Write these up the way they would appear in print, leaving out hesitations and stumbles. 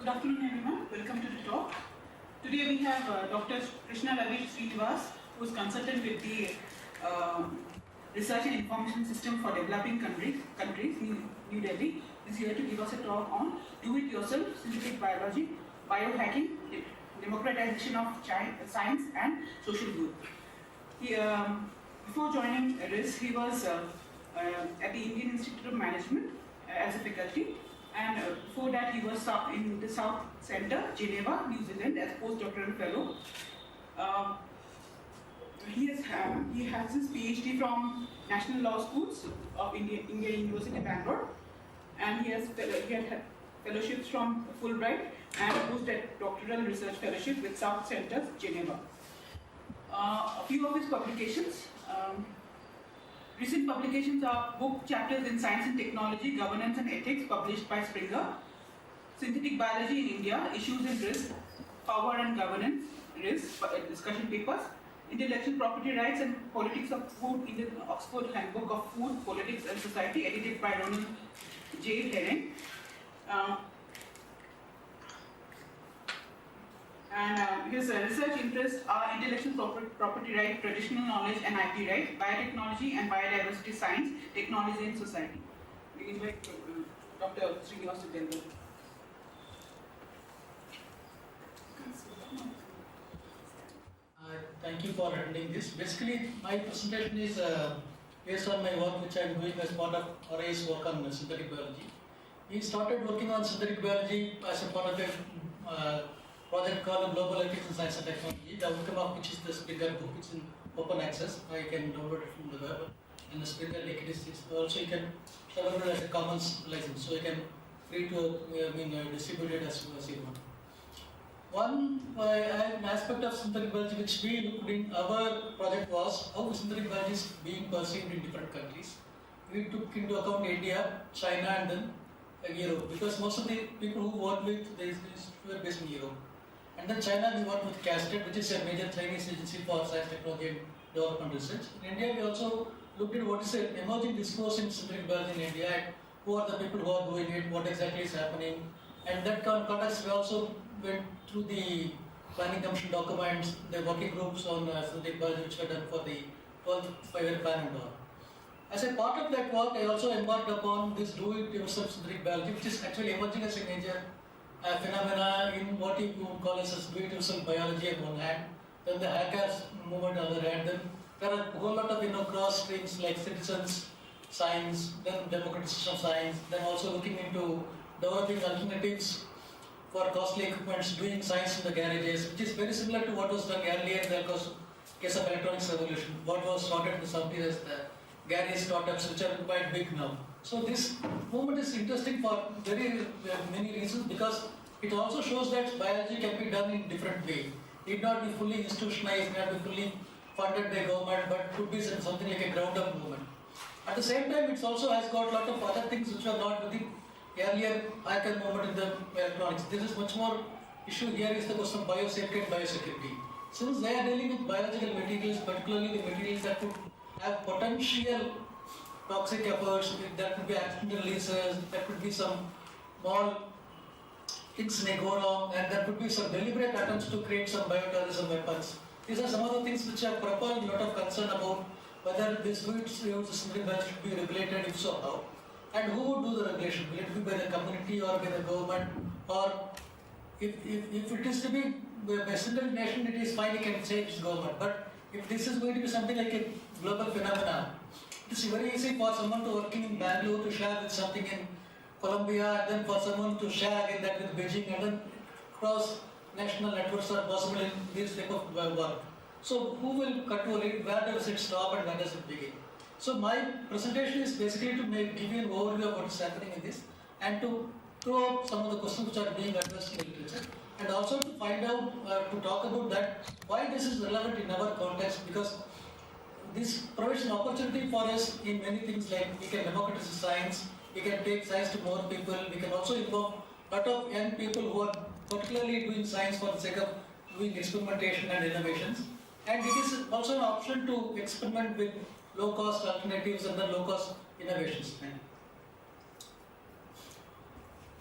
Good afternoon, everyone. Welcome to the talk. Today we have Dr. Krishna Ravi Srinivas, who is consultant with the Research and Information System for Developing Countries, New Delhi. Is here to give us a talk on do-it-yourself synthetic biology, biohacking, democratization of science and social good. Before joining RIS, he was at the Indian Institute of Management as a faculty. And before that, he was in the South Center, Geneva, New Zealand, as postdoctoral fellow. He has his PhD from National Law Schools of Indian University, Bangalore, and he had fellowships from Fulbright and postdoctoral research fellowship with South Center, Geneva. A few of his publications. Recent publications are book chapters in Science and Technology, Governance and Ethics, published by Springer. Synthetic Biology in India, Issues and Risk, Power and Governance, Risk, discussion papers. Intellectual Property Rights and Politics of Food in the Oxford Handbook of Food, Politics and Society, edited by Ronald J. Herring. His research interests are intellectual property right, traditional knowledge and IP right, biotechnology and biodiversity science, technology and society. We invite Dr. Srinivas to tell them. Thank you for attending this. Basically, my presentation is based on my work which I am doing as part of RI's work on synthetic biology. We started working on synthetic biology as a part of a project called Global Ethics in Science and Technology, the outcome of which is the Springer book. It's in open access. I can download it from the web. And the Springer link it is also you can download it as a commons license, so you can free to distribute it as you want. One aspect of synthetic biology which we looked in our project was how synthetic biology is being perceived in different countries. We took into account India, China, and then Europe, because most of the people who work with this were based in Europe. And then China, we worked with CASTED, which is a major Chinese agency for science, technology, and development research. In India, we also looked at what is the emerging discourse in synthetic biology in India, and who are the people who are doing it, what exactly is happening. And that context, we also went through the planning commission documents, the working groups on synthetic biology which were done for the 12th five-year plan and all. As a part of that work, I also embarked upon this do-it-yourself synthetic biology, which is actually emerging as a major phenomena in what you could call as do-it-yourself biology on one hand, then the hackers movement on the other hand, then there are a whole lot of cross streams like citizens science, then democratization of science, then also looking into developing alternatives for costly equipments, doing science in the garages, which is very similar to what was done earlier in the case of electronics revolution, what was started in the 70s as the garage startups, which are quite big now. So this movement is interesting for very many reasons, because it also shows that biology can be done in different ways. It need not be fully institutionalized, it need not be fully funded by government, but could be something like a ground-up movement. At the same time, it also has got a lot of other things which were not within earlier hacker movement in the electronics. This is much more issue here is the question of biosafety and biosecurity. Since they are dealing with biological materials, particularly the materials that could have potential toxic efforts, that could be accidental releases, that could be some small things may go wrong, and there could be some deliberate attempts to create some bioterrorism weapons. These are some of the things which have propelled a lot of concern about whether this synthetic biology should be regulated, if so how. And who would do the regulation? Will it be by the community or by the government? Or if it is to be by a single nation, it is fine, you can say it's government. But if this is going to be something like a global phenomenon, it is very easy for someone to working in Bangalore to share with something in Colombia, and then for someone to share again that with Beijing, and then cross national networks are possible in this type of work. So who will control it? Where does it stop and where does it begin? So my presentation is basically to give you an overview of what is happening in this, and to throw up some of the questions which are being addressed in the literature, and also to find out, to talk about that, why this is relevant in our context, because this provides an opportunity for us in many things, like we can democratize science, we can take science to more people, we can also involve a lot of young people who are particularly doing science for the sake of doing experimentation and innovations. And it is also an option to experiment with low-cost alternatives and then low-cost innovations.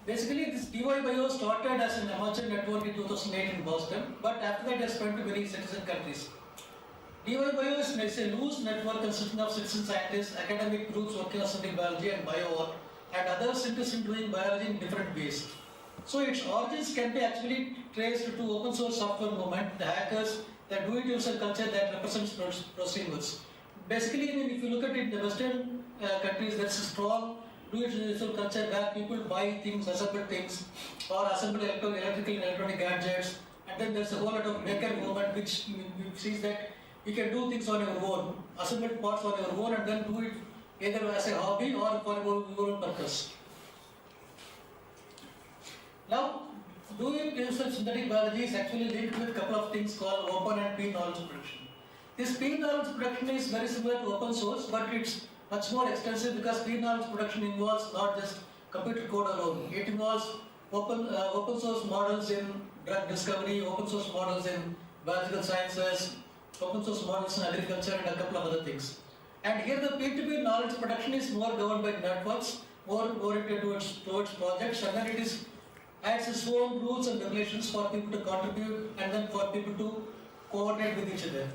basically this DY Bio started as an amateur network in 2008 in Boston, but after that it has spread to many citizen countries. DY Bio is a loose network consisting of citizen scientists, academic groups working on synthetic biology and biowork, and others interested in doing biology in different ways. So its origins can be actually traced to open source software movement, the hackers, the do-it-yourself culture that represents prosumers. Basically, I mean, if you look at it, the Western countries, there's a strong do-it-yourself culture where people buy things, assemble things, or assemble electrical and electronic gadgets, and then there's a whole lot of maker movement which sees that you can do things on your own, assemble parts on your own, and then do it either as a hobby or for your own purpose. Now, do-it-yourself synthetic biology is actually linked with a couple of things called open and peer knowledge production. This peer knowledge production is very similar to open source, but it's much more extensive because peer knowledge production involves not just computer code alone. It involves open source models in drug discovery, open source models in biological sciences, open source models in agriculture, and a couple of other things. And here the peer-to-peer knowledge production is more governed by networks, more oriented towards projects, and then it has its own rules and regulations for people to contribute and then for people to coordinate with each other.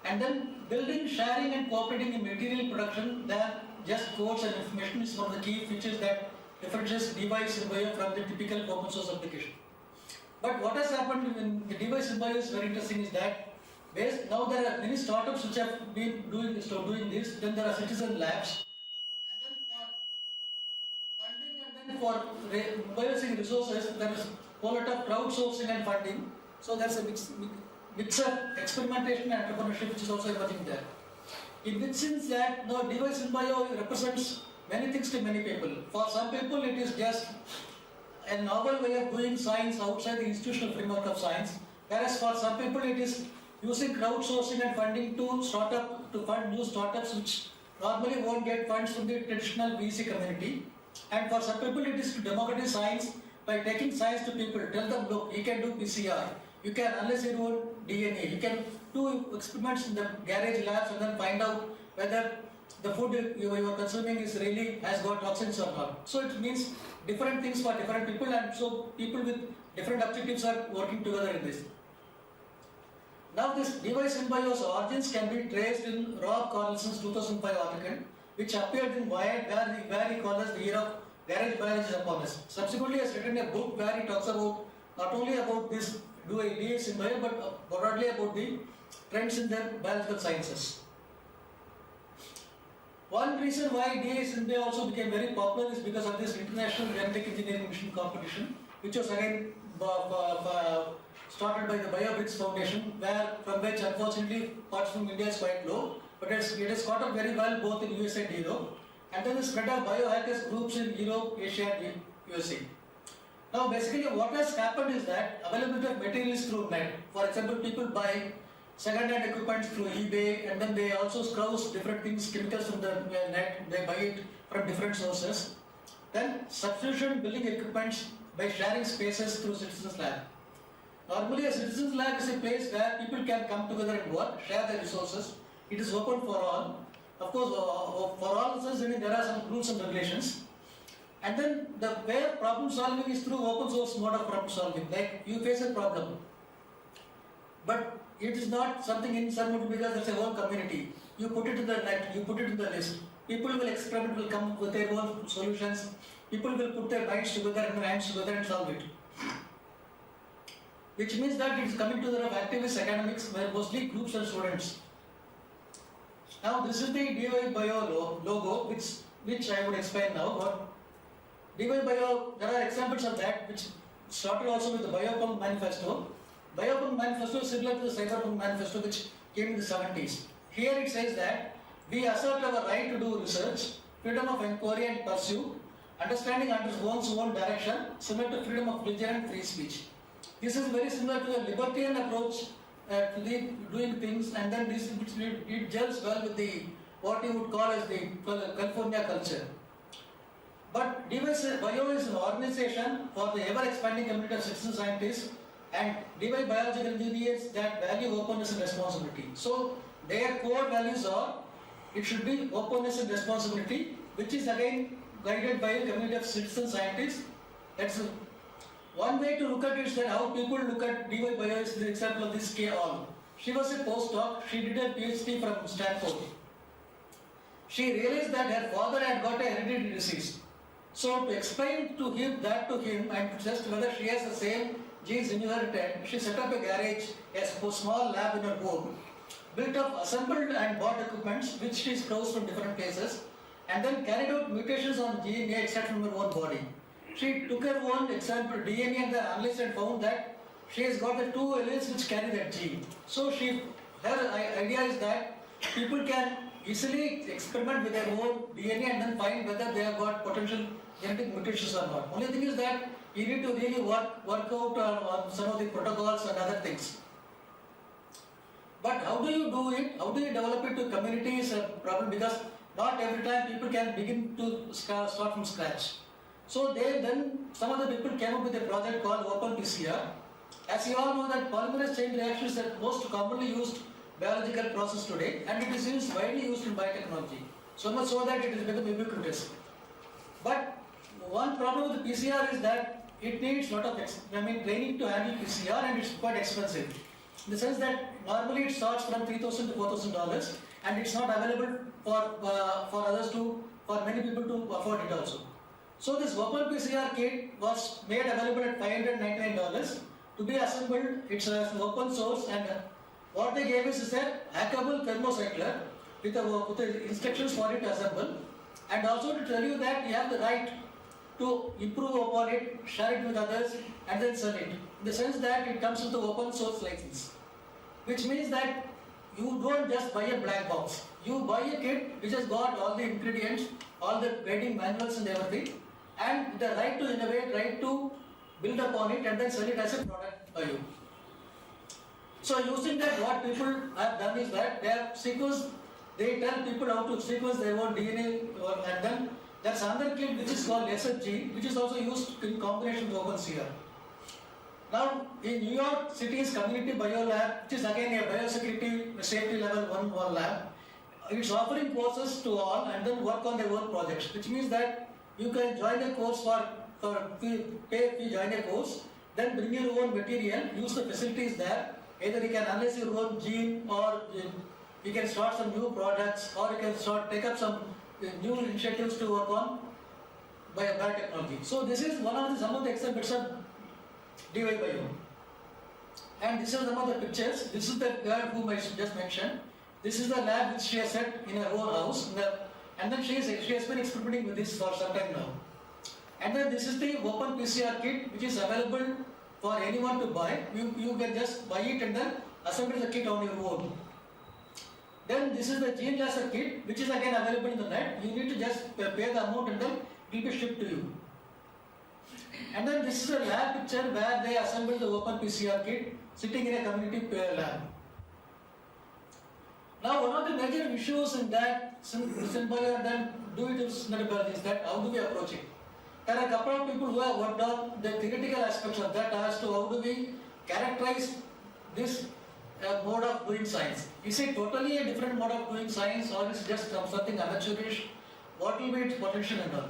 And then building, sharing and cooperating in material production than just codes and information is one of the key features that differentiates DY Synbio from the typical open source application. But what has happened in the DY Synbio is very interesting is that now there are many startups which have been doing this, then there are citizen labs, and then for mobilizing resources, there is a lot of crowdsourcing and funding. So there's a mix of experimentation and entrepreneurship which is also emerging there. In which sense that now DY Synbio represents many things to many people. For some people it is just a novel way of doing science outside the institutional framework of science, whereas for some people it is using crowdsourcing and funding to fund new startups which normally won't get funds from the traditional VC community. And for some people it is to democratize science by taking science to people, tell them, look, you can do PCR, you can analyze your own DNA, you can do experiments in the garage labs and then find out whether the food you are consuming is really has got toxins or not. So it means different things for different people, and so people with different objectives are working together in this. Now this DY Synbio's origins can be traced in Rob Cornelson's 2005 article, which appeared in Wired, where he calls the year of garage biology upon us. Subsequently, he has written a book where he talks about not only about this DY Synbio, but broadly about the trends in the biological sciences. One reason why DY Synbio also became very popular is because of this International Genetic Engineering Mission competition, which was again started by the BioBricks Foundation, from which unfortunately parts from India is quite low, but it has caught up very well both in USA and Europe. And then the spread of biohackers groups in Europe, Asia and USA. Now basically what has happened is that availability of materials through net. For example, people buy second-hand equipment through eBay, and then they also scouse different things, chemicals from the net, they buy it from different sources. Then substitution building equipments by sharing spaces through Citizens Lab. Normally a Citizens Lab is a place where people can come together and work, share their resources. It is open for all. Of course, for all research, there are some rules and regulations. And then the way of problem solving is through open source mode of problem solving. Like you face a problem, but it is not something insurmountable because it's a whole community. You put it in the net, you put it in the list. People will experiment, will come with their own solutions. People will put their minds together and hands together and solve it. Which means that it is coming to the activist academics where mostly groups and students. Now this is the DY Bio logo, which I would explain now. But DY Bio, there are examples of that which started also with the Biopunk Manifesto. Biopunk Manifesto is similar to the Cyberpunk Manifesto which came in the 70s. Here it says that we assert our right to do research, freedom of inquiry and pursuit, understanding under one's own direction, similar to freedom of religion and free speech. This is very similar to the libertarian approach to the doing things, and then it gels well with the what you would call as the California culture. But DY Bio is an organization for the ever-expanding community of citizen scientists and DY biological engineers that value openness and responsibility. So their core values are, it should be openness and responsibility, which is again guided by a community of citizen scientists That's one way to look at it is that how people look at DY Bio is the example of this K. All. She was a postdoc, she did a PhD from Stanford. She realized that her father had got a hereditary disease. So to explain to him and to test whether she has the same genes inherited, she set up a garage, a small lab in her home, built up assembled and bought equipments which she browsed from different places, and then carried out mutations on DNA extract from her own body. She took her own example DNA and the analyzed and found that she has got the 2 alleles which carry that gene. So her idea is that people can easily experiment with their own DNA and then find whether they have got potential genetic mutations or not. Only thing is that you need to really work out on some of the protocols and other things. But how do you do it? How do you develop it to community is a problem, because not every time people can begin to start from scratch. So some of the people came up with a project called OpenPCR. As you all know that polymerase chain reaction is the most commonly used biological process today, and it is widely used in biotechnology. So much so that it has become ubiquitous. But one problem with the PCR is that it needs lot of training to handle PCR, and it's quite expensive. In the sense that normally it starts from $3,000 to $4,000, and it's not available for many people to afford it also. So this OpenPCR kit was made available at $599 to be assembled. It's an open source, and what they gave us is a hackable thermocycler with the instructions for it to assemble, and also to tell you that you have the right to improve upon it, share it with others, and then sell it. In the sense that it comes with the open source license, which means that you don't just buy a black box. You buy a kit which has got all the ingredients, all the grading manuals and everything, and the right to innovate, right to build upon it and then sell it as a product by you. So using that, what people have done is that they tell people how to sequence their own DNA, and then there's another kit which is called SFG, which is also used in combination with OpenCR. Now, in New York City's Community Bio Lab, which is again a biosecurity safety level 1 lab, it's offering courses to all and then work on their own projects, which means that you can join a course pay if you join a course, then bring your own material, use the facilities there. Either you can analyze your own gene, or you can start some new products, or you can take up some new initiatives to work on biotechnology. So this is some of the examples of DY Bio. And this is some of the pictures. This is the girl whom I just mentioned. This is the lab which she has set in her own house. And then she has been experimenting with this for some time now. And then this is the OpenPCR kit, which is available for anyone to buy. You can just buy it and then assemble the kit on your own. Then this is the gene laser kit, which is again available in the net. You need to just pay the amount and then it will be shipped to you. And then this is a lab picture where they assemble the OpenPCR kit sitting in a community lab. Now, one of the major issues in that SynBio and then do-it-yourself synthetic biology is that how do we approach it? There are a couple of people who have worked on the theoretical aspects of that as to how do we characterize this mode of doing science. Is it totally a different mode of doing science, or is it just something amateurish? What will be its potential and all?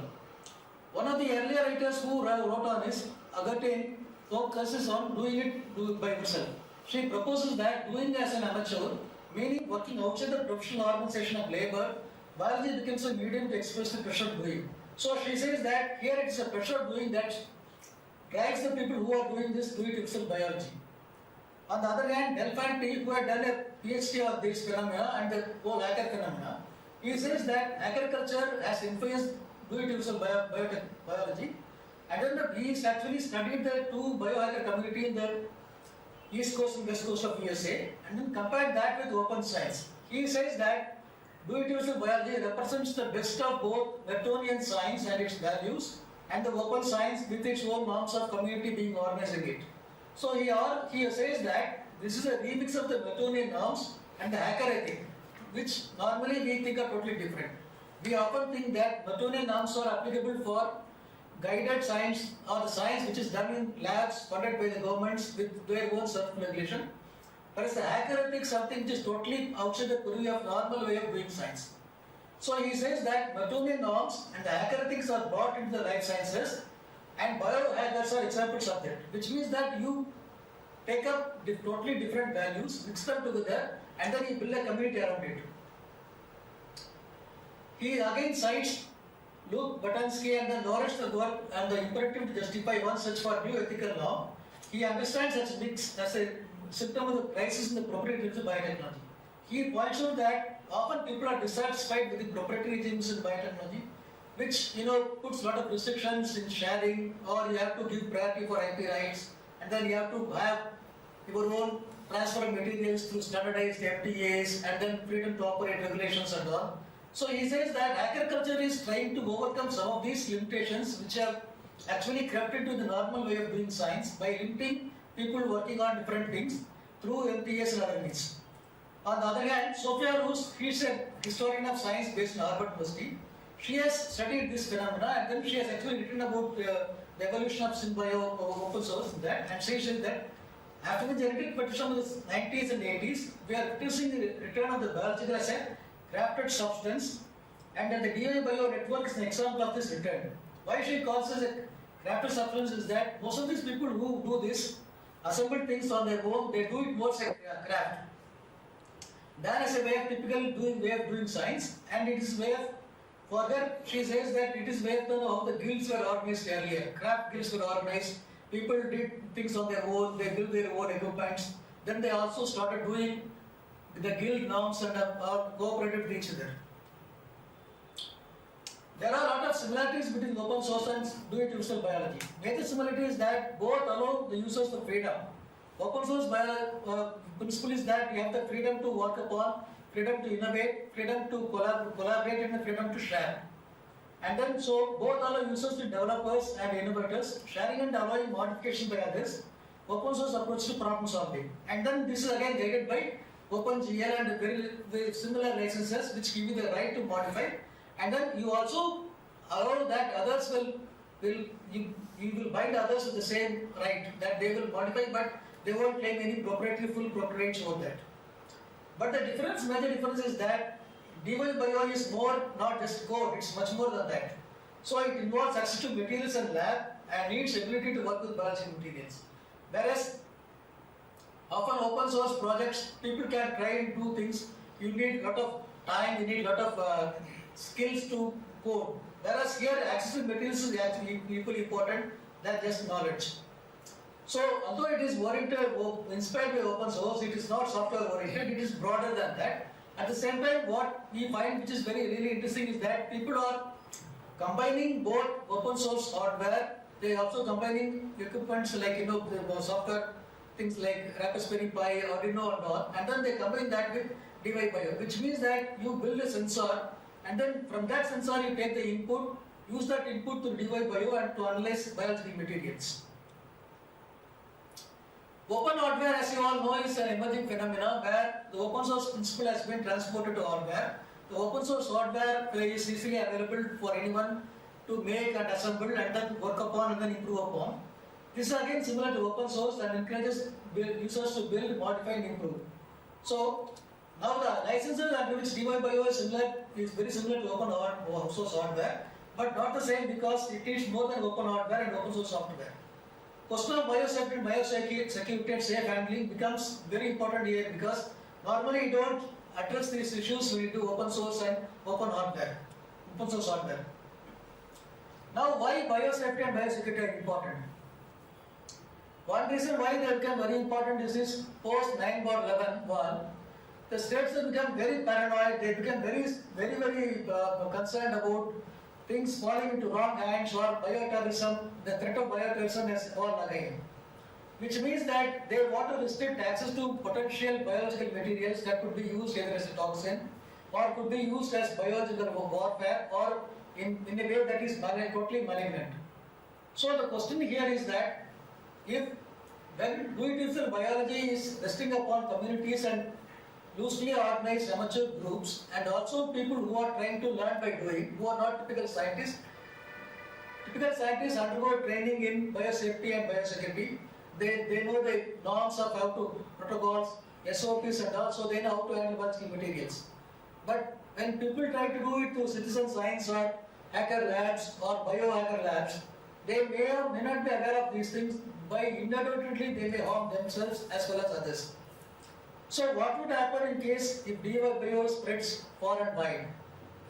One of the earlier writers who wrote on this, Agatin, focuses on doing it by himself. She proposes that doing as an amateur, meaning working outside the professional organization of labor, biology becomes a medium to express the pressure of doing. So she says that here it is a pressure of doing that drives the people who are doing this do-it-yourself biology. On the other hand, Delphanty, who had done a PhD on this phenomena and the whole hacker phenomena, he says that agriculture has influenced do-it-yourself biology, and then he actually studied the two biohacker community in the East Coast and West Coast of USA, and then compared that with open science. He says that do-it-yourself biology represents the best of both Newtonian science and its values, and the open science with its own norms of community being organized in it. So he says that this is a remix of the Newtonian norms and the hacker ethic, which normally we think are totally different. We often think that Newtonian norms are applicable for guided science or the science which is done in labs funded by the governments with their own self-regulation. Whereas the hacker ethic is something which is totally outside the purview of normal way of doing science. So he says that Newtonian norms and the hacker ethics are brought into the life sciences, and biohackers are examples of that, which means that you take up totally different values, mix them together, and then you build a community around it. He again cites Luke Batansky and then Lawrence the work and the imperative to justify one search for new ethical law. He understands such mix as a symptom of the crisis in the proprietary regimes of biotechnology. He points out that often people are dissatisfied with the proprietary regimes in biotechnology, which puts a lot of restrictions in sharing, or you have to give priority for IP rights, and then you have to have your own transfer of materials through standardized FTAs, and then freedom to operate regulations and all. So he says that hacker culture is trying to overcome some of these limitations which have actually crept into the normal way of doing science by limiting people working on different things through MTAs and other means. On the other hand, Sophia Roos, she's a historian of science based in Harvard University. She has studied this phenomena and then she has actually written about the evolution of SynBio open source in that, and she says that after the genetic petition of the 90s and 80s, we are witnessing the return of the biological as a crafted substance, and then the DI Bio network is an example of this return. Why she calls this a crafted substance is that most of these people who do this, assemble things on their own, they do it more as a craft than as a way of doing science, and it is way of, further she says that it is way of how the guilds were organized earlier. Craft guilds were organized, people did things on their own, they built their own equipments, then they also started doing the guild norms and cooperated with each other. There are a lot of similarities between open source and do-it-yourself biology. Major similarity is that both allow the users the freedom. Open source principle is that you have the freedom to work upon, freedom to innovate, freedom to collaborate, and the freedom to share. And then so both allow users to developers and innovators, sharing and allowing modification by others, open source approach to problem solving. And then this is again guided by OpenGL and very similar licenses which give you the right to modify, and then you also allow that others you will bind others with the same right that they will modify, but they won't claim any full proprietary over that. But the major difference is that DY Bio is more not just code, it's much more than that. So it involves access to materials and lab and needs ability to work with biological materials. Whereas often open source projects, people can try and do things, you need a lot of time, you need a lot of skills to code. Whereas here access to materials is actually equally important than just knowledge. So although it is inspired by open source, it is not software oriented, it is broader than that. At the same time, what we find which is really interesting is that people are combining both open source hardware, they are also combining equipments like the software, things like Raspberry Pi, Arduino and all, and then they combine that with DY Bio, which means that you build a sensor and then from that sensor you take the input, use that input to DY Bio and to analyze biological materials. Open hardware, as you all know, is an emerging phenomenon where the open source principle has been transported to hardware. The open source hardware is easily available for anyone to make and assemble and then work upon and then improve upon. This is again similar to open source and encourages users to build, modify and improve. So now the licenses under which DY Bio is very similar to open source hardware, but not the same because it is more than open hardware and open source software. Question of biosafety and biosecurity and safe handling becomes very important here because normally you don't address these issues when you do open source and open source hardware. Now why biosafety and biosecurity are important? One reason why they become very important is this post 9/11 the states have become very paranoid, they become very concerned about things falling into wrong hands or bioterrorism, the threat of bioterrorism has gone again. Which means that they want to restrict access to potential biological materials that could be used either as a toxin or could be used as biological warfare or in a way that is totally malignant. So the question here is that when do-it-yourself biology is resting upon communities and loosely organized amateur groups and also people who are trying to learn by doing, who are not typical scientists. Typical scientists undergo training in biosafety and biosecurity. They know the norms of how to, protocols, SOPs and also they know how to handle biological materials. But when people try to do it through citizen science or hacker labs or biohacker labs, they may or may not be aware of these things. By inadvertently they may harm themselves as well as others. So what would happen in case if DY spreads far and wide?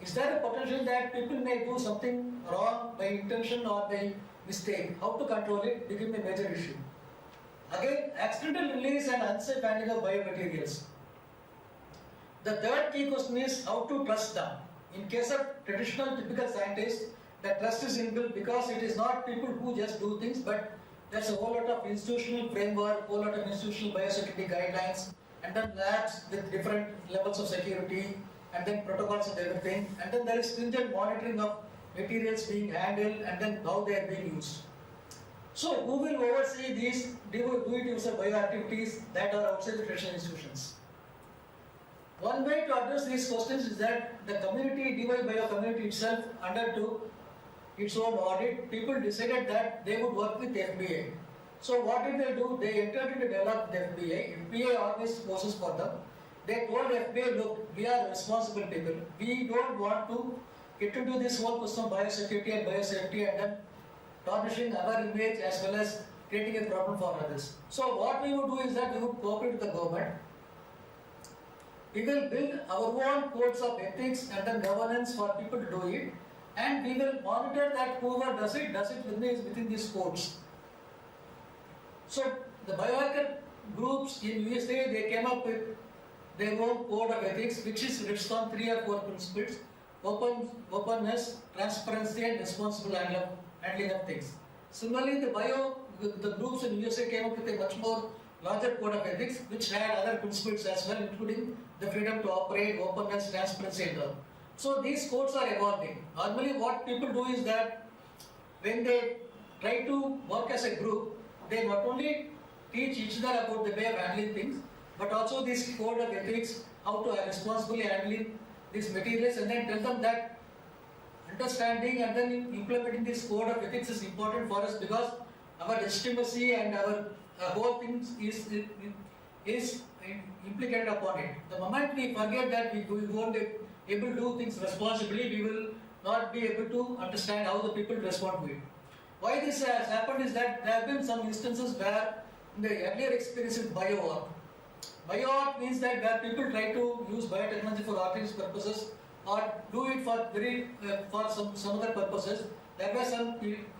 Is there a potential that people may do something wrong by intention or by mistake? How to control it became a major issue. Again, accidental release and unsafe handling of biomaterials. The third key question is how to trust them. In case of traditional typical scientists, the trust is inbuilt because it is not people who just do things, but there's a whole lot of institutional framework, whole lot of institutional biosecurity guidelines, and then labs with different levels of security, and then protocols and everything, and then there is stringent monitoring of materials being handled and then how they are being used. So who will oversee these do-it-yourself bioactivities that are outside the traditional institutions? One way to address these questions is that the community, DY Bio community itself undertook its own audit. People decided that they would work with FBA. So what did they do? They entered into dialogue with FBA. FBA organized courses for them. They told FBA, look, we are responsible people. We don't want to get into this whole question of biosecurity and biosafety and then tarnishing our image as well as creating a problem for others. So what we would do is that we would cooperate with the government. We will build our own codes of ethics and then governance for people to do it, and we will monitor that whoever does it within these codes. So the biohacker groups in USA, they came up with their own code of ethics, which is rests on 3 or 4 principles: openness, transparency, and responsible handling of things. Similarly, the groups in USA came up with a much more larger code of ethics, which had other principles as well, including the freedom to operate, openness, transparency, and all. So these codes are evolving. Normally, what people do is that when they try to work as a group, they not only teach each other about the way of handling things, but also this code of ethics, how to responsibly handle these materials, and then tell them that understanding and then implementing this code of ethics is important for us because our legitimacy and our whole thing is implicated upon it. The moment we forget that we won't be able to do things responsibly, we will not be able to understand how the people respond to it. Why this has happened is that there have been some instances where in the earlier experience with bio-art. Bio-art means that where people try to use biotechnology for artistic purposes or do it for some other purposes. There were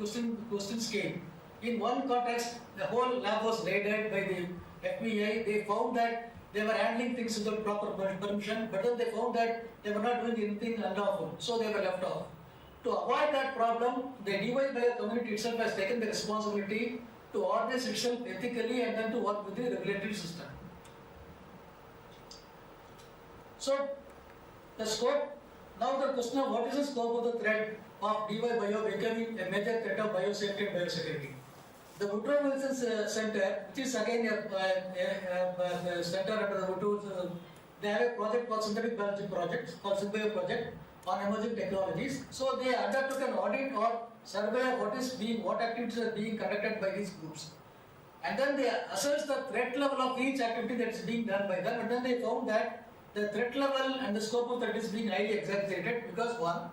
some questions came. In one context, the whole lab was raided by the FBI. They found that they were handling things without proper permission, but then they found that they were not doing anything unlawful, so they were left off. To avoid that problem, the DY Bio community itself has taken the responsibility to organize itself ethically and then to work with the regulatory system. So, the scope, now the question of what is the scope of the threat of DY Bio becoming a major threat of biosafety and biosecurity. The Woodrow Wilson Center, which is again a center under the Woodrow, they have a project called Synthetic Biology Project, called SynBio Project on emerging technologies. So they undertook an audit or survey of what activities are being conducted by these groups. And then they assess the threat level of each activity that is being done by them, and then they found that the threat level and the scope of threat is being highly exaggerated because one,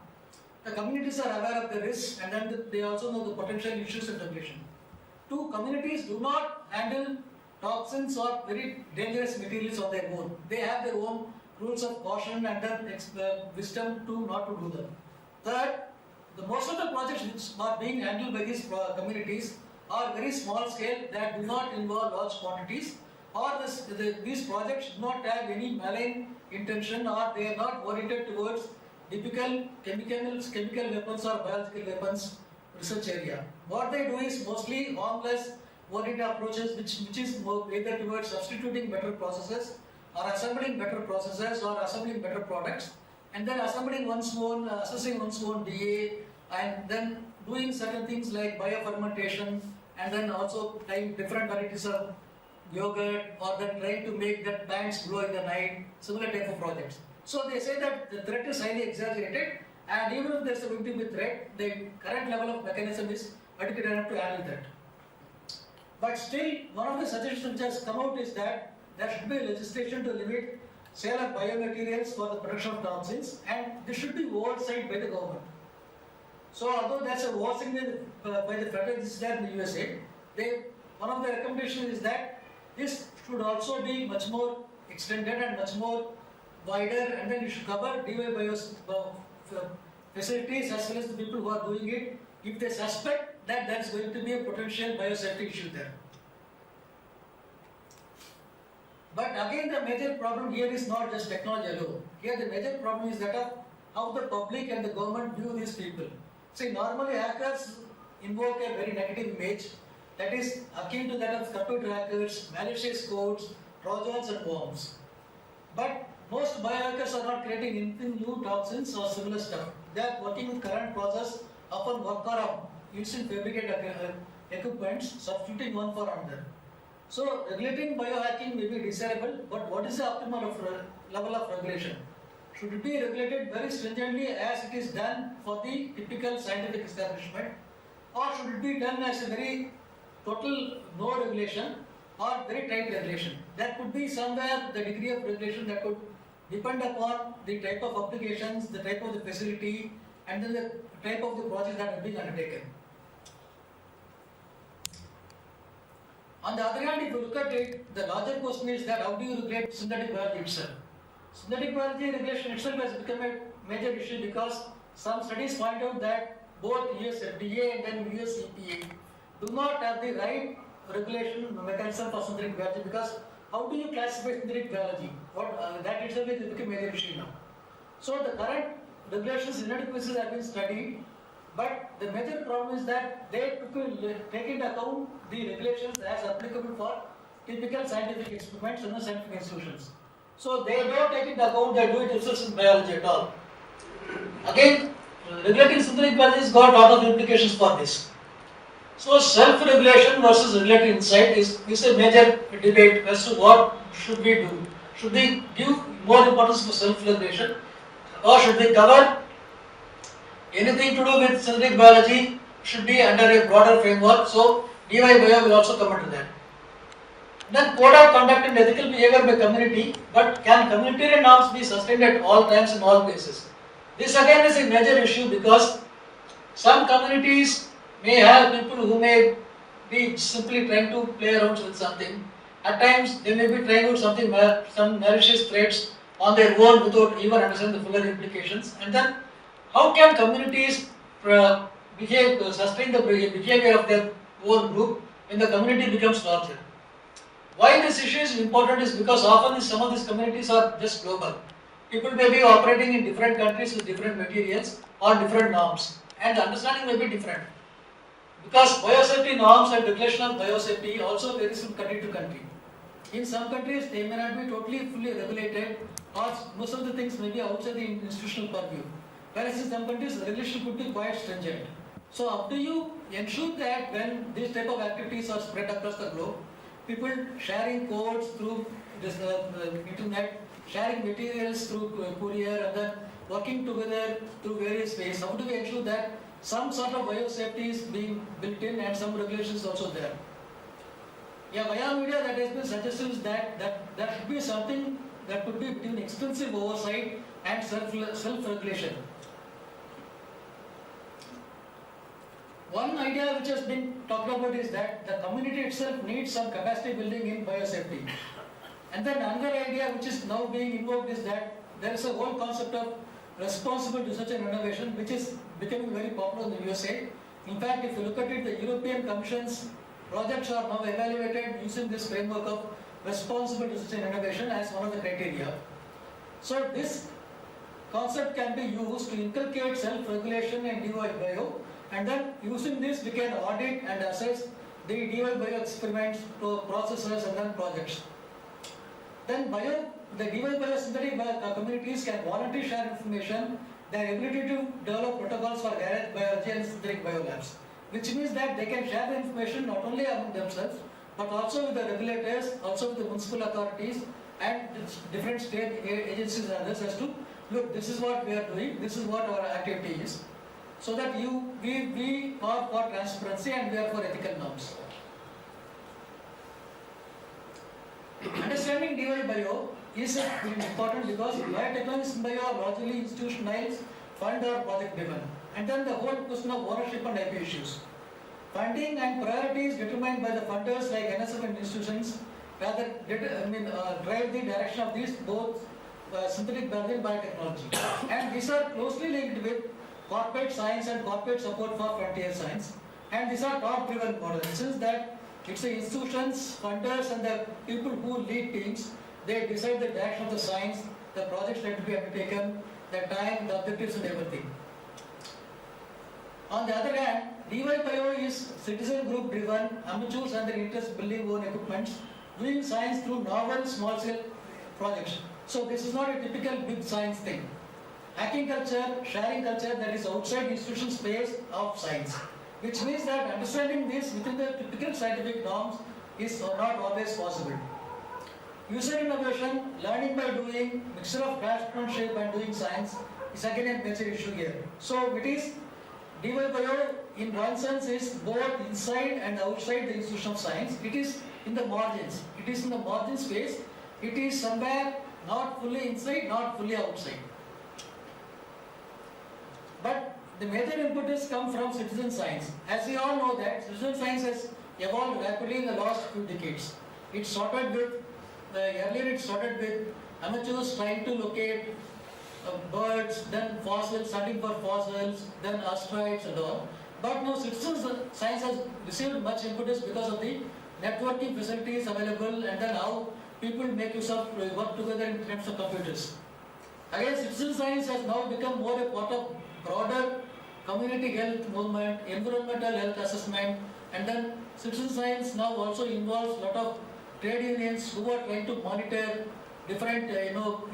the communities are aware of the risks and then they also know the potential issues and regulation. Two, communities do not handle toxins or very dangerous materials on their own. They have their own rules of caution and then wisdom to not to do them. Third, the most of the projects which are being handled by these communities are very small scale that do not involve large quantities, or these projects do not have any malign intention, or they are not oriented towards typical chemical weapons or biological weapons research area. What they do is mostly harmless oriented approaches which is more either towards substituting better processes or assembling better processes or assembling better products, and then assembling one's own, assessing one's own DA, and then doing certain things like biofermentation, and then also trying different varieties of yogurt, or then trying to make that plants grow in the night, similar type of projects. So they say that the threat is highly exaggerated, and even if there is a going to be threat, the current level of mechanism is adequate enough to handle that. But still, one of the suggestions which has come out is that there should be legislation to limit sale of biomaterials for the production of toxins, and this should be oversight by the government. So although that's a oversight by the federal is there in the USA, one of the recommendations is that this should also be much more extended and much more wider, and then you should cover DY facilities as well as the people who are doing it if they suspect that there is going to be a potential biosafety issue there. But again, the major problem here is not just technology alone. Here the major problem is that of how the public and the government view these people. See, normally hackers invoke a very negative image that is akin to that of computer hackers, malicious codes, trojans and bombs. But most biohackers are not creating anything new toxins or similar stuff. They are working with current process, often work around using fabricated equipments, substituting one for another. So regulating biohacking may be desirable, but what is the optimal level of regulation? Should it be regulated very stringently as it is done for the typical scientific establishment, or should it be done as a very total no regulation or very tight regulation? There could be somewhere the degree of regulation that could depend upon the type of applications, the type of the facility, and then the type of the project that is being undertaken. On the other hand, if you look at it, the larger question is that how do you regulate synthetic biology itself? Synthetic biology regulation itself has become a major issue because some studies point out that both US FDA and then US EPA do not have the right regulation mechanism for synthetic biology, because how do you classify synthetic biology? That itself has become a major issue now. So the current regulations inadequacies have been studied, but the major problem is that they take into account the regulations as applicable for typical scientific experiments in the scientific institutions. So they don't take into account the do-it-yourself in biology at all. Again, regulating synthetic biology has got a lot of implications for this. So self-regulation versus regulatory insight is a major debate as to what should we do. Should we give more importance to self-regulation, or should we cover anything to do with synthetic biology should be under a broader framework? So DY-Bio will also come into that. Then code of conduct and ethical behavior by community, but can communitarian norms be sustained at all times in all places? This again is a major issue because some communities may have people who may be simply trying to play around with something. At times they may be trying out some malicious threats on their own without even understanding the fuller implications. And then how can communities sustain the behavior of their own group when the community becomes larger? Why this issue is important is because often some of these communities are just global. People may be operating in different countries with different materials or different norms, and the understanding may be different. Because biosafety norms and declaration of biosafety also varies from country to country. In some countries, they may not be totally fully regulated, or most of the things may be outside the institutional purview. Whereas in some countries, the regulation could be quite stringent. So how do you ensure that when these type of activities are spread across the globe, people sharing codes through this internet, sharing materials through courier, and then working together through various ways, how do we ensure that some sort of biosafety is being built in and some regulations also there? Yeah, via media that has been suggested is that there should be something that could be between extensive oversight and self-regulation. One idea which has been talked about is that the community itself needs some capacity building in biosafety. And then another idea which is now being invoked is that there is a whole concept of responsible research and innovation, which is becoming very popular in the USA. In fact, if you look at it, the European Commission's projects are now evaluated using this framework of responsible research and innovation as one of the criteria. So this concept can be used to inculcate self-regulation and DY-Bio, and then using this we can audit and assess the DY-Bio experiments, processes and then projects. Then the DY-Bio synthetic communities can voluntarily share information, their ability to develop protocols for garage biology and synthetic biolabs, which means that they can share the information not only among themselves, but also with the regulators, also with the municipal authorities and different state agencies and others as to, look, this is what we are doing, this is what our activity is. So that we are for transparency and we are for ethical norms. Understanding DY-Bio is important because biotechnologies in bio are largely institutionalized fund or project driven. And then the whole question of ownership and IP issues. Funding and priorities determined by the funders like NSF and institutions rather drive the direction of these both synthetic biology and biotechnology. And these are closely linked with corporate science and corporate support for frontier science. And these are top-driven models. Since that it's the institutions, funders, and the people who lead teams, they decide the direction of the science, the projects that will be undertaken, the time, the objectives, and everything. On the other hand, DYBio is citizen group driven, amateurs and their interest building own equipments, doing science through novel small scale projects. So this is not a typical big science thing. Hacking culture, sharing culture that is outside institution space of science. Which means that understanding this within the typical scientific norms is not always possible. User innovation, learning by doing, mixture of craftsmanship and doing science is again a major issue here. So it is DYBio in one sense is both inside and outside the institution of science. It is in the margins. It is in the margin space. It is somewhere not fully inside, not fully outside. But the major impetus come from citizen science. As we all know that citizen science has evolved rapidly in the last few decades. It started with, earlier it started with amateurs trying to locate birds, then fossils, hunting for fossils, then asteroids and all. But now citizen science has received much impetus because of the networking facilities available and then how people make use of work together in terms of computers. Again, citizen science has now become more a part of broader community health movement, environmental health assessment, and then citizen science now also involves a lot of trade unions who are trying to monitor different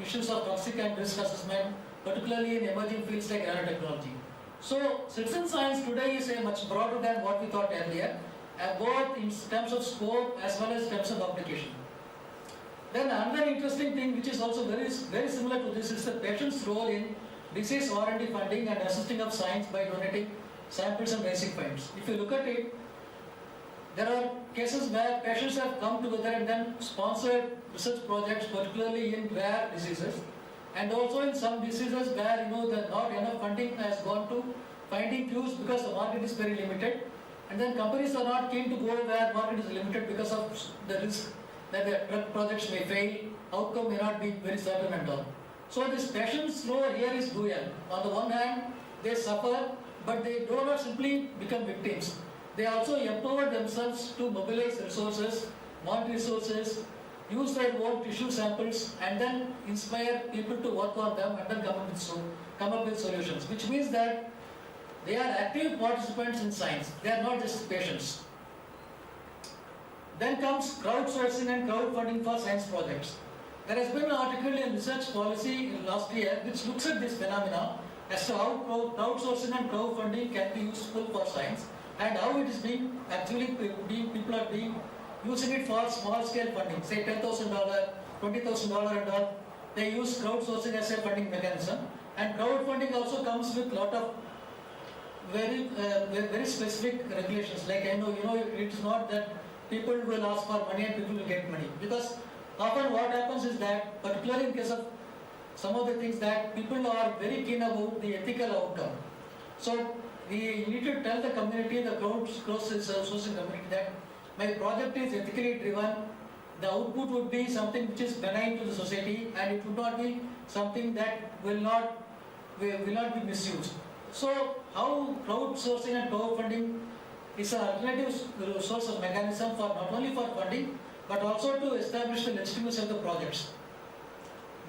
issues of toxic and risk assessment, particularly in emerging fields like nanotechnology. So citizen science today is a much broader than what we thought earlier, both in terms of scope as well as terms of application. Then another interesting thing which is also very similar to this is the patient's role in disease R&D funding and assisting of science by donating samples and raising funds. If you look at it, there are cases where patients have come together and then sponsored research projects, particularly in rare diseases, and also in some diseases where not enough funding has gone to finding cures because the market is very limited, and then companies are not keen to go where market is limited because of the risk that the drug projects may fail, outcome may not be very certain and all. So this patient's role here is dual. On the one hand, they suffer, but they do not simply become victims. They also empower themselves to mobilize resources, want resources, use their own tissue samples, and then inspire people to work on them and then come up with solutions. Which means that they are active participants in science. They are not just patients. Then comes crowdsourcing and crowdfunding for science projects. There has been an article in Research Policy last year which looks at this phenomena as to how crowdsourcing and crowdfunding can be useful for science and how it is being people are using it for small scale funding, say $10,000, $20,000 and all. They use crowdsourcing as a funding mechanism, and crowdfunding also comes with a lot of very specific regulations. Like it is not that people will ask for money and people will get money, because often what happens is that, particularly in case of some of the things, that people are very keen about the ethical outcome. So we need to tell the community, the crowdsourcing community, that my project is ethically driven. The output would be something which is benign to the society, and it would not be something that will not be misused. So how crowdsourcing and crowdfunding is an alternative source of mechanism for not only for funding but also to establish the legitimacy of the projects.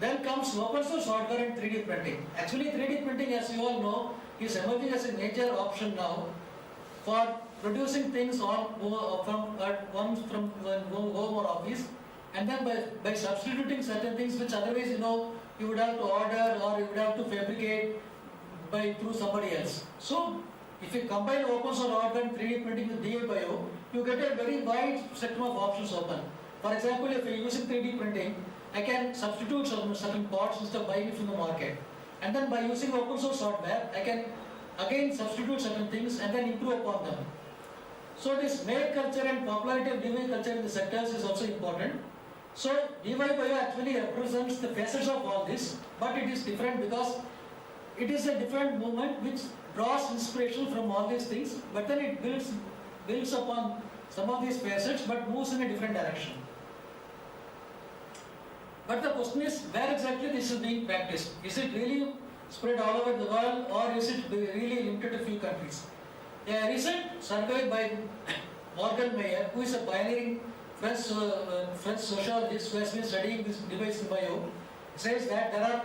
Then comes open source hardware and 3D printing. Actually 3D printing, as you all know, is emerging as a major option now for producing things from home or office, and then by substituting certain things which otherwise you would have to order or you would have to fabricate through somebody else. So if you combine open source hardware and 3D printing with DYBio, you get a very wide spectrum of options open. For example, if you're using 3D printing, I can substitute certain parts instead of buying it from the market. And then by using open source software, I can again substitute certain things and then improve upon them. So this make culture and popularity of DY culture in the sectors is also important. So DYBio actually represents the facets of all this, but it is different because it is a different movement which draws inspiration from all these things, but then it builds upon some of these facets, but moves in a different direction. But the question is, where exactly this is being practiced? Is it really spread all over the world, or is it really limited to few countries? A recent survey by Morgan Mayer, who is a pioneering French sociologist who has been studying this device in bio, says that there are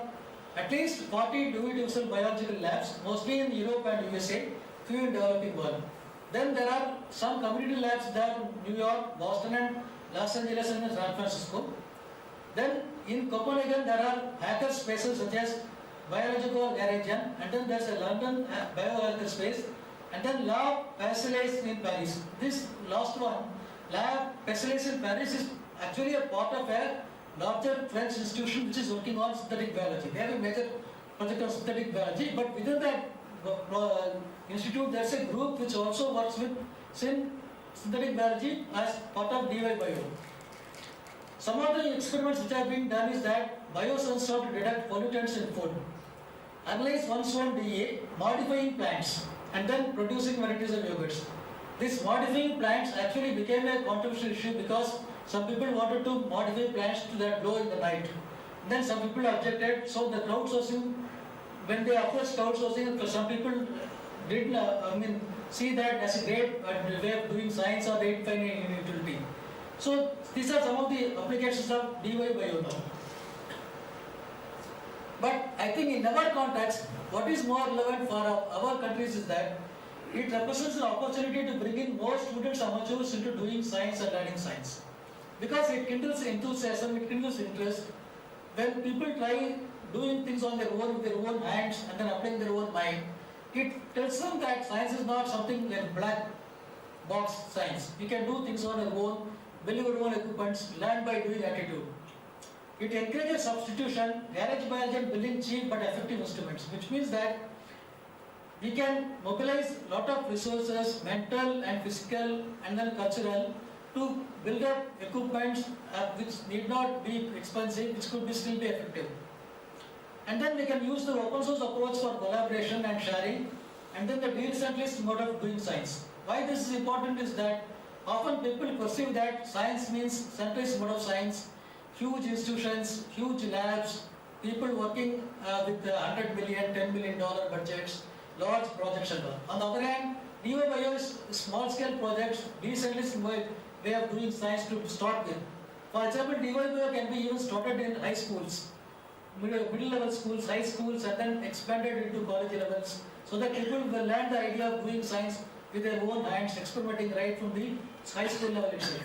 at least 40 do-it-yourself biological labs, mostly in Europe and USA, few in developing world. Then there are some community labs there in New York, Boston and Los Angeles and San Francisco. Then in Copenhagen there are hacker spaces such as Biological Garage, and then there's a London biohacker space, and then Lab Passalis in Paris. This last one, Lab Passalis in Paris, is actually a part of a larger French institution which is working on synthetic biology. They have a major project on synthetic biology, but within that institute there's a group which also works with synthetic biology as part of DY Bio. Some of the experiments which have been done is that biosensor to detect pollutants in food, analyze one's own DA, modifying plants, and then producing varieties of yogurts. This modifying plants actually became a controversial issue because some people wanted to modify plants to that glow in the night. Then some people objected, so the crowdsourcing, when they approached crowdsourcing, some people didn't see that as a great way of doing science, or they didn't find any utility. So these are some of the applications of DY Bio now. But I think in our context, what is more relevant for our countries is that it represents an opportunity to bring in more students, amateurs into doing science and learning science. Because it kindles enthusiasm, it kindles interest. When people try doing things on their own with their own hands and then applying their own mind, it tells them that science is not something like black box science. You can do things on your own, build your own equipments, learn by doing attitude. It encourages substitution, garage biology and building cheap but effective instruments, which means that we can mobilize a lot of resources, mental and physical and then cultural, to build up equipments which need not be expensive, which could still be effective. And then we can use the open source approach for collaboration and sharing, and then the decentralized mode of doing science. Why this is important is that often people perceive that science means centralized mode of science, huge institutions, huge labs, people working with $100 million, $10 million budgets, large projects and all. On the other hand, DY Bio is small scale projects, decentralized way of doing science to start with. For example, DY Bio can be even started in high schools, middle level schools, high schools, and then expanded into college levels, so that people will learn the idea of doing science with their own hands, experimenting right from the high school level itself.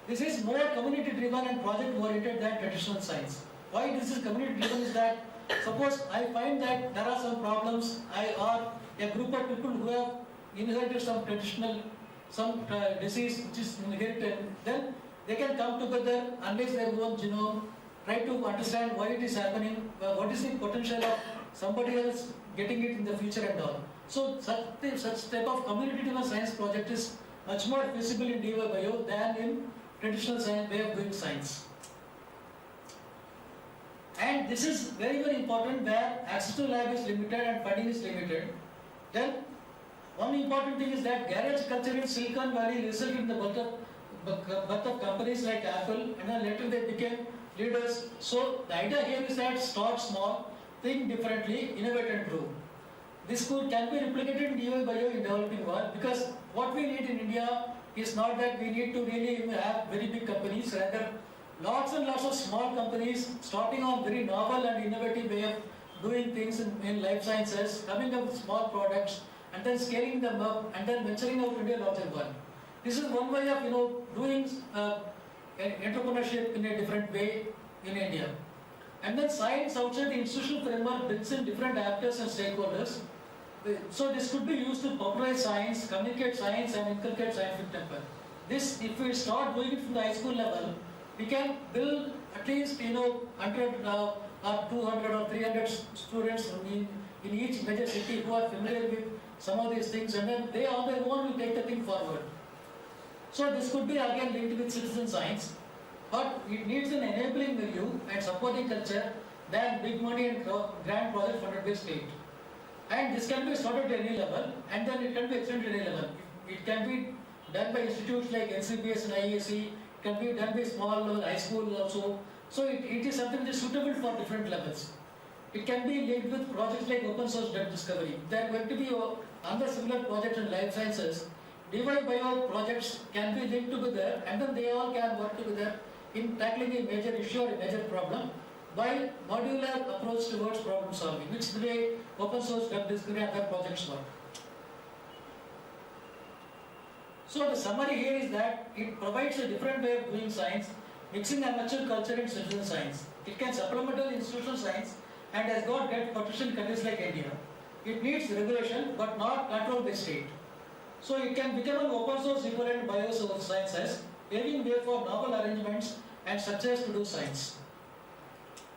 This is more community driven and project oriented than traditional science. Why this is community driven is that, suppose I find that there are some problems, or a group of people who have inherited some disease which is inherited, then they can come together, analyze their own genome, try to understand why it is happening, what is the potential of somebody else getting it in the future and all. So such type of community-driven science project is much more feasible in DY Bio than in traditional science way of doing science. And this is very, very important where access to lab is limited and funding is limited. Then one important thing is that garage culture in Silicon Valley resulted in the birth of companies like Apple, and then later they became leaders. So the idea here is that start small, think differently, innovate and grow. This can be replicated in DY Bio in developing world, because what we need in India is not that we need to really have very big companies, rather lots and lots of small companies starting on very novel and innovative way of doing things in life sciences, coming up with small products and then scaling them up and then venturing out into a larger one. This is one way of doing entrepreneurship in a different way in India. And then science outside the institutional framework brings in different actors and stakeholders. So this could be used to popularize science, communicate science and inculcate scientific temper. This, if we start doing it from the high school level, we can build at least 100 or 200 or 300 students in each major city who are familiar with some of these things, and then they on their own will take the thing forward. So this could be again linked with citizen science, but it needs an enabling milieu and supporting culture than big money and grand project funded by state. And this can be started at any level, and then it can be extended at any level. It can be done by institutes like NCBS and IAC, it can be done by small level high school also. So it is something that is suitable for different levels. It can be linked with projects like open source drug discovery. There are going to be other similar projects in life sciences. DY-Bio projects can be linked together, and then they all can work together in tackling a major issue or a major problem by modular approach towards problem solving, which is the way open source drug discovery and other projects work. So the summary here is that it provides a different way of doing science, mixing amateur culture and citizen science. It can supplement institutional science and has got great potential in countries like India. It needs regulation but not controlled by state. So it can become an open source equivalent biosciences, paving way for novel arrangements and structures to do science.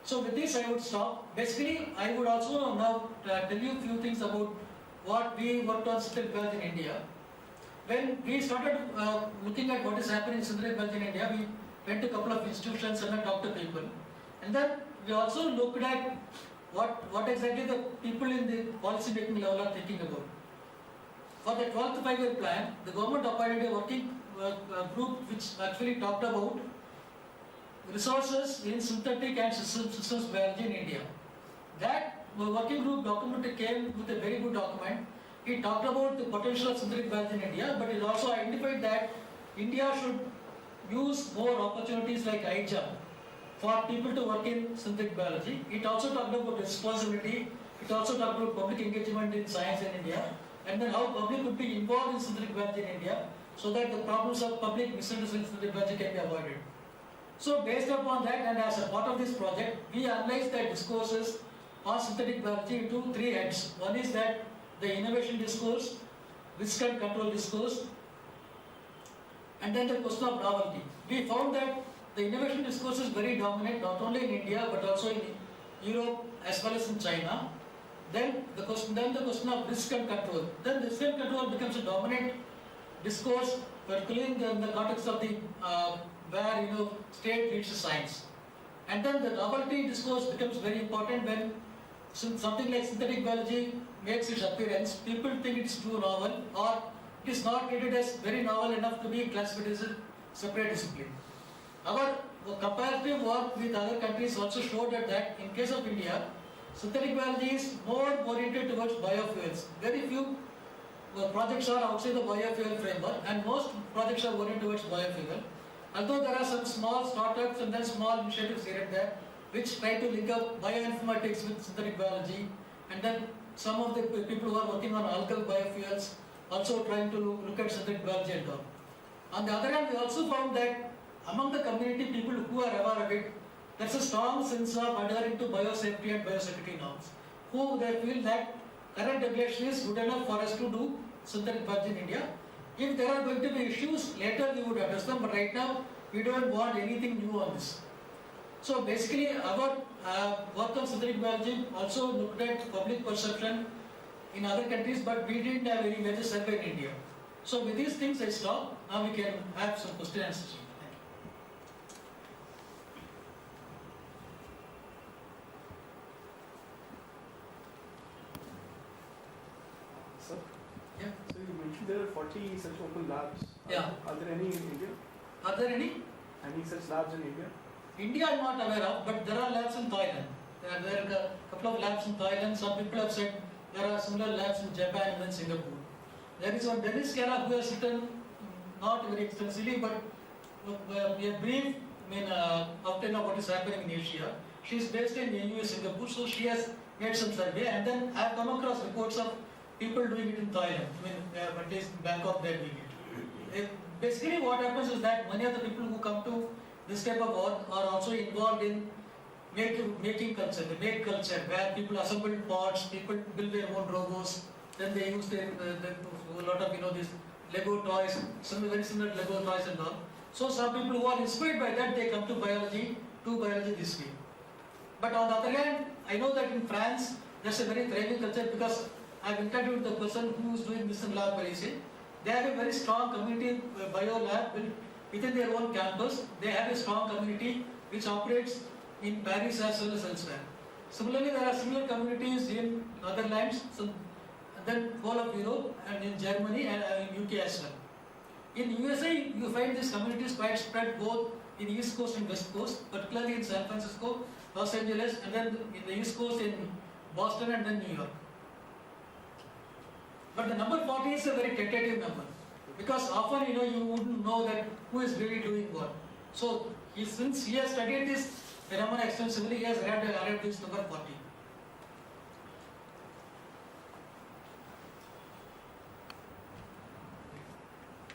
So with this I would stop. Basically I would also now tell you a few things about what we worked on synthetic biology in India. When we started looking at what is happening in synthetic biology in India, we went to a couple of institutions and talked to people. And then we also looked at what exactly the people in the policy making level are thinking about. For the 12th five-year plan, the government appointed a working group which actually talked about resources in synthetic and systems biology in India. That working group document came with a very good document. It talked about the potential of synthetic biology in India, but it also identified that India should use more opportunities like iJump for people to work in synthetic biology. It also talked about responsibility. It also talked about public engagement in science in India, and then how public would be involved in synthetic biology in India so that the problems of public misunderstanding synthetic biology can be avoided. So based upon that and as a part of this project, we analyzed the discourses on synthetic biology into three heads. One is that the innovation discourse, risk and control discourse, and then the question of novelty. We found that the innovation discourse is very dominant not only in India but also in Europe as well as in China. Then the question of risk and control. Then risk and control becomes a dominant discourse, particularly in the context of the where state leads to science. And then the novelty discourse becomes very important when something like synthetic biology makes its appearance. People think it's too novel or it is not treated as very novel enough to be classified as a separate discipline. Our comparative work with other countries also showed that in case of India, synthetic biology is more oriented towards biofuels. Very few projects are outside the biofuel framework and most projects are oriented towards biofuel. Although there are some small startups and then small initiatives here and there which try to link up bioinformatics with synthetic biology, and then some of the people who are working on algal biofuels also trying to look at synthetic biology and all. On the other hand, we also found that among the community people who are aware of it, there's a strong sense of adhering to biosafety and biosecurity norms, who they feel that current regulation is good enough for us to do synthetic biology in India. If there are going to be issues, later we would address them, but right now we don't want anything new on this. So basically our work on synthetic biology also looked at public perception in other countries, but we didn't have any major survey in India. So with these things I stop. Now we can have some question and answers. Sir? Yeah. So you mentioned there are 40 such open labs. Yeah. Are there any in India? Are there any? Any such labs in India? India I am not aware of, but there are labs in Thailand. There are a couple of labs in Thailand. Some people have said there are similar labs in Japan and then Singapore. There is one Dennis Kara who has written, not very extensively, but a brief outline of what is happening in Asia. She is based in AUA Singapore, so she has made some survey, and then I have come across reports of people doing it in Thailand. At least in Bangkok they are doing it. Basically what happens is that many of the people who come to this type of work are also involved in making culture, the make culture, where people assemble pots, people build their own robots, then they use a lot of these Lego toys, some very similar Lego toys and all. So some people who are inspired by that, they come to biology this way. But on the other hand, I know that in France there's a very thriving culture because I've interviewed the person who is doing this in La Paris. They have a very strong community bio lab within their own campus. They have a strong community which operates in Paris as well as elsewhere. Similarly, there are similar communities in other lands, and then whole of Europe and in Germany and in UK as well. In USA, you find these communities quite spread both in East Coast and West Coast, particularly in San Francisco, Los Angeles, and then in the East Coast in Boston and then New York. But the number 40 is a very tentative number, because often you wouldn't know that who is really doing what. So since he has studied this phenomena extensively, he has arrived this number 40.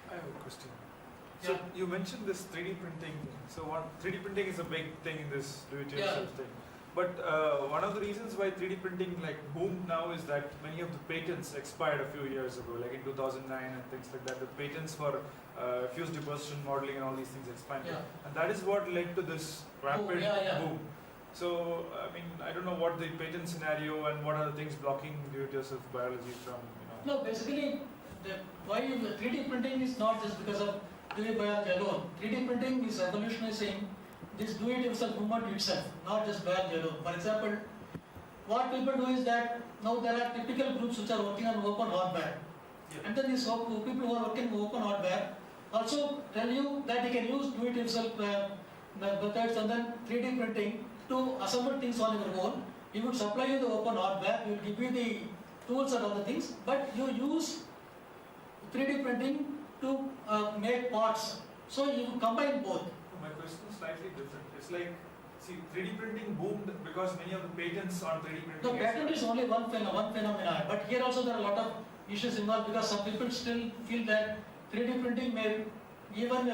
I have a question. So Yeah. you mentioned this 3D printing. So 3D printing is a big thing in this do-it-yourself thing. But one of the reasons why 3D printing boomed now is that many of the patents expired a few years ago, like in 2009 and things like that. The patents for fused deposition modeling and all these things expanded, Yeah. and that is what led to this rapid yeah. boom. So I mean, I don't know what the patent scenario and what are the things blocking do-it-yourself biology from No, basically, why the 3D printing is not just because of do-it biology alone. 3D printing is evolutionizing this do-it-yourself movement itself, not just biology alone. For example, what people do is that now there are typical groups which are working on open hardware. Yeah. And then these people who are working on open hardware also tell you that they can use do-it-yourself methods and then 3D printing to assemble things on your own. He would supply you the open hardware, he will give you the tools and other things, but you use 3D printing to make parts. So you combine both. My question is slightly different. It's like, see, 3D printing boomed because many of the patents on 3D printing. The patent is only one phenomenon, but here also there are a lot of issues involved because some people still feel that 3D printing may not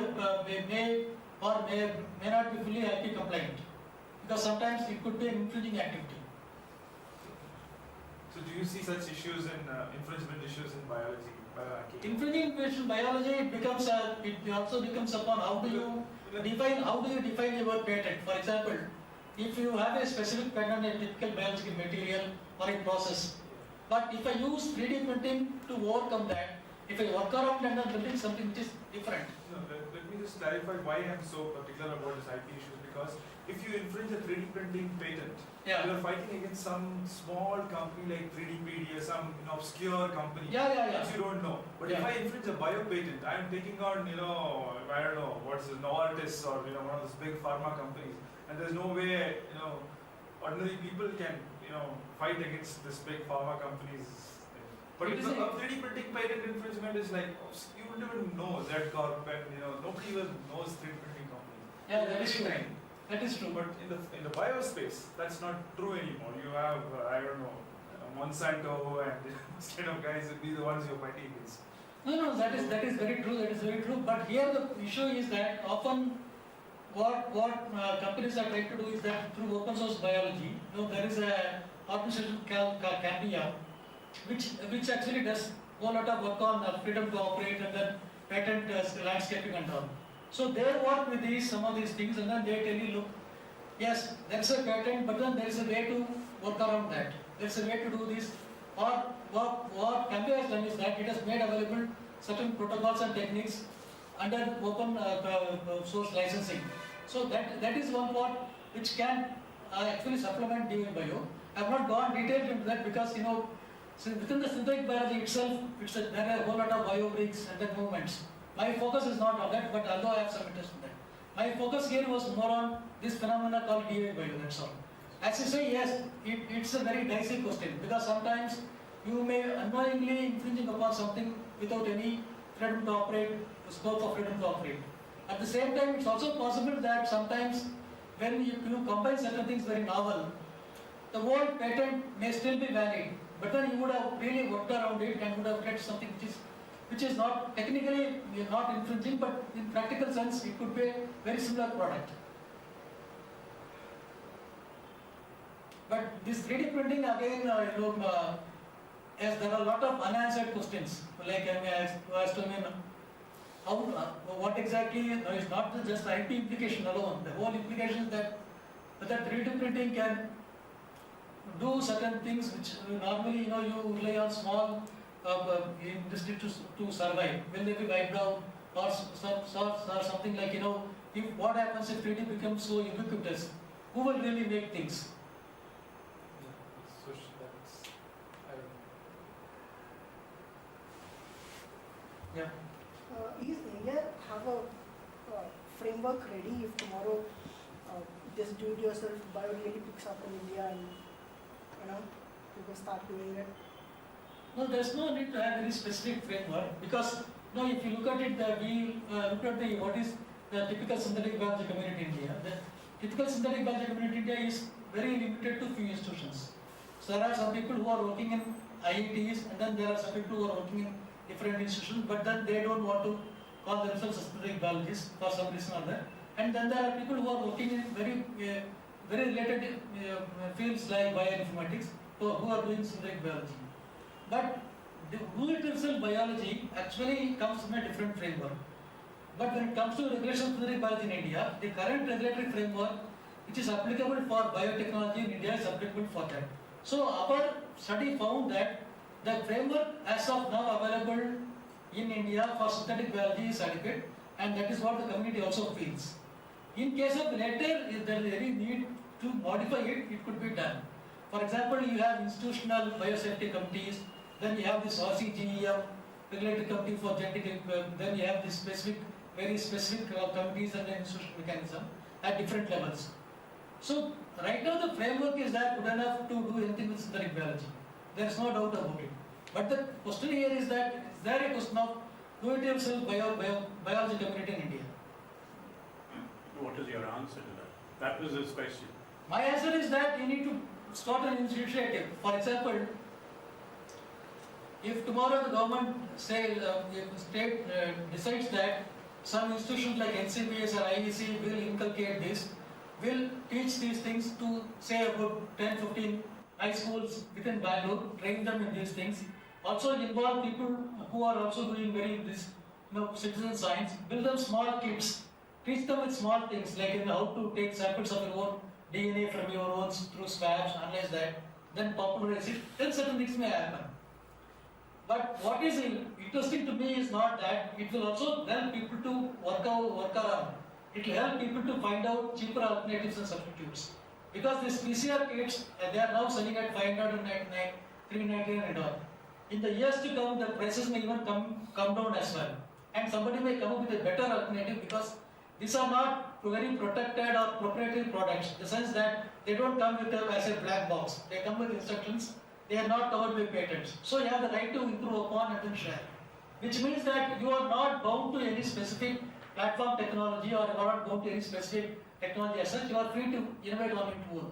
be fully IP compliant, because sometimes it could be an infringing activity. So do you see such issues in infringement issues in biology? Infringing in biology, it also becomes upon how do you define your patent. For example, if you have a specific patent on a typical biological material or a process, but if I use 3D printing to overcome that, if I work around and I'm building something which is different. No, let me just clarify why I'm so particular about this IP issue, because if you infringe a 3D printing patent, you are fighting against some small company like 3DPD or some obscure company which you don't know. But if I infringe a bio patent, I'm taking on I don't know what's it, Novartis or one of those big pharma companies, and there's no way ordinary people can fight against this big pharma companies. But if a 3D printing patent infringement is like you wouldn't even know Z-Corp and nobody even knows 3D printing companies. Yeah, that is true. That is true. But in the biospace, that's not true anymore. You have I don't know Monsanto and those kind of guys will be the ones you're fighting against. No, that is very true. That is very true. But here the issue is that often what companies are trying to do is that through open source biology, there is a organization called Cambia, which actually does a whole lot of work on freedom to operate and then patent landscaping and all. So they work with some of these things, and then they tell you, look, yes, there's a patent, but then there is a way to work around that. There's a way to do this. Or what Cambia has done is that it has made available certain protocols and techniques under open source licensing. So that is one part which can actually supplement DY Bio. I have not gone detailed into that because within the synthetic biology itself, there are a whole lot of bio bricks and then movements. My focus is not on that, but although I have some interest in that. My focus here was more on this phenomena called DY Bio, that's all. As you say, yes, it's a very dicey question because sometimes you may unknowingly infringing upon something without any freedom to operate, scope of freedom to operate. At the same time, it's also possible that sometimes when you combine certain things very novel, the whole patent may still be valid, but then you would have really worked around it and would have get something which is not technically not infringing, but in practical sense it could be a very similar product. But this 3D printing again, as there are a lot of unanswered questions. Like what exactly is not just the IP implication alone. The whole implication is that whether 3D printing can do certain things which normally you rely on small industry to survive. Will they be wiped out or something like if what happens if 3D becomes so ubiquitous? Who will really make things? Yeah. Is India have a framework ready if tomorrow this do-it-yourself bio really picks up in India and people start doing it? No, there's no need to have any specific framework because if you look at it, we look at what is the typical synthetic biology community in India. The typical synthetic biology community in India is very limited to few institutions. So there are some people who are working in IITs, and then there are some people who are working in different institutions, but then they don't want to call themselves synthetic biologists for some reason or other. And then there are people who are working in very related fields like bioinformatics who are doing synthetic biology. But the do-it-yourself biology actually comes from a different framework. But when it comes to regulation of synthetic biology in India, the current regulatory framework which is applicable for biotechnology in India is applicable for that. So our study found that the framework as of now available in India for synthetic biology is adequate, and that is what the community also feels. In case of later, if there is any need to modify it, it could be done. For example, you have institutional biosafety committees, then you have this RCGEM, regulatory committee for genetic, then you have this very specific committees and institutional mechanism at different levels. So right now the framework is there good enough to do anything with synthetic biology. There is no doubt about it. But the question here is that is there a question of do-it-yourself biology community in India? What is your answer to that? That was his question. My answer is that you need to start an initiative. For example, if tomorrow the government if the state decides that some institutions like NCBS or IEC will inculcate this, will teach these things to say about 10-15 high schools within Bangalore, train them in these things. Also involve people who are also doing citizen science, build them small kits, teach them with small things like how to take samples of your own DNA from your own through swabs, analyze that, then popularize it, then certain things may happen. But what is interesting to me is not that, it will also help people to work around. It will help people to find out cheaper alternatives and substitutes. Because these PCR kits, they are now selling at 599, 399 and all. In the years to come, the prices may even come down as well. And somebody may come up with a better alternative because these are not very protected or proprietary products, in the sense that they don't come with as a black box. They come with instructions, they are not covered by patents. So you have the right to improve upon and then share. Which means that you are not bound to any specific platform technology or you are not bound to any specific technology as such, you are free to innovate on your own.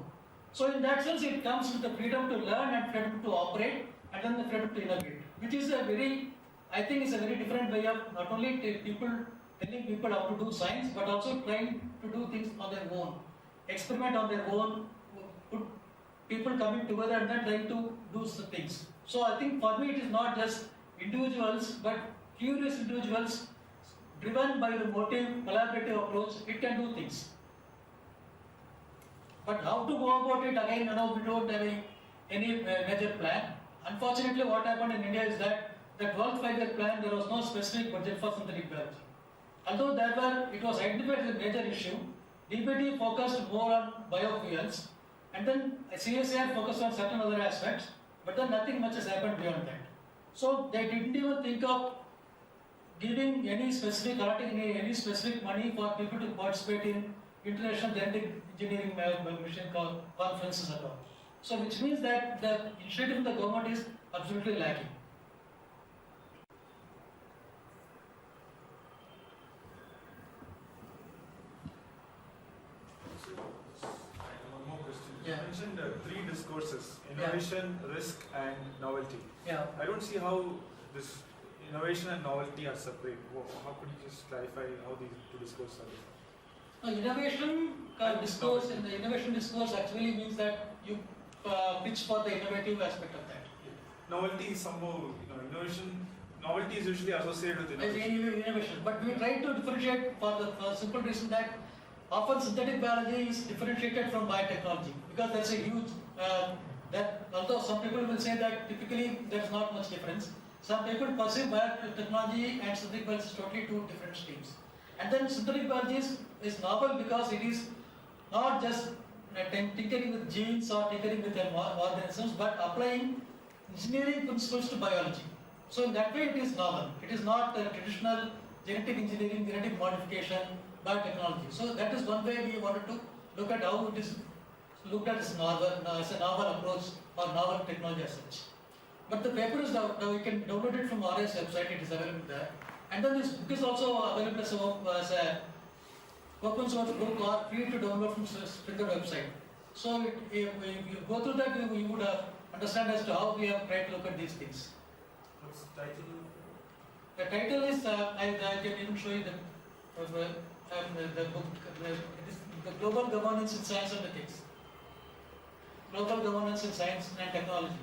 So in that sense, it comes with the freedom to learn and freedom to operate and then the freedom to innovate, which is a very different way of not only telling people how to do science, but also trying to do things on their own, experiment on their own, put people coming together and then trying to do some things. So I think for me it is not just individuals, but curious individuals driven by the motive, collaborative approach, it can do things. But how to go about it, again, we don't have any major plan. Unfortunately, what happened in India is that the 12th five-year plan, there was no specific budget for synthetic biology. Although it was identified as a major issue, DBT focused more on biofuels, and then CSIR focused on certain other aspects, but then nothing much has happened beyond that. So they didn't even think of giving any specific money for people to participate in international genetic engineering mission conferences at all. So which means that the initiative of the government is absolutely lacking. One more question. Yeah. You mentioned three discourses: innovation, risk, and novelty. Yeah. I don't see how this innovation and novelty are separate. How could you just clarify how these two discourses are different? In the innovation discourse actually means that you pitch for the innovative aspect of that. Novelty is somehow, novelty is usually associated with innovation. But we try to differentiate for the simple reason that often synthetic biology is differentiated from biotechnology because there's a huge, although some people will say that typically there's not much difference, some people perceive biotechnology and synthetic biology as totally two different streams. And then synthetic biology is novel because it is not just tinkering with genes or tinkering with organisms, but applying engineering principles to biology. So in that way it is novel. It is not traditional genetic engineering, genetic modification, biotechnology. So that is one way we wanted to look at how it is looked at as a novel approach or novel technology as such. But the paper is now you can download it from RI's website, it is available there. And then this book is also available as a open source book or free to download from Springer website. So if you go through that, you would understand as to how we have tried to look at these things. What's the title? The title is, I can even show you the book, it is The Global Governance in Science and Ethics. Global Governance in Science and Technology.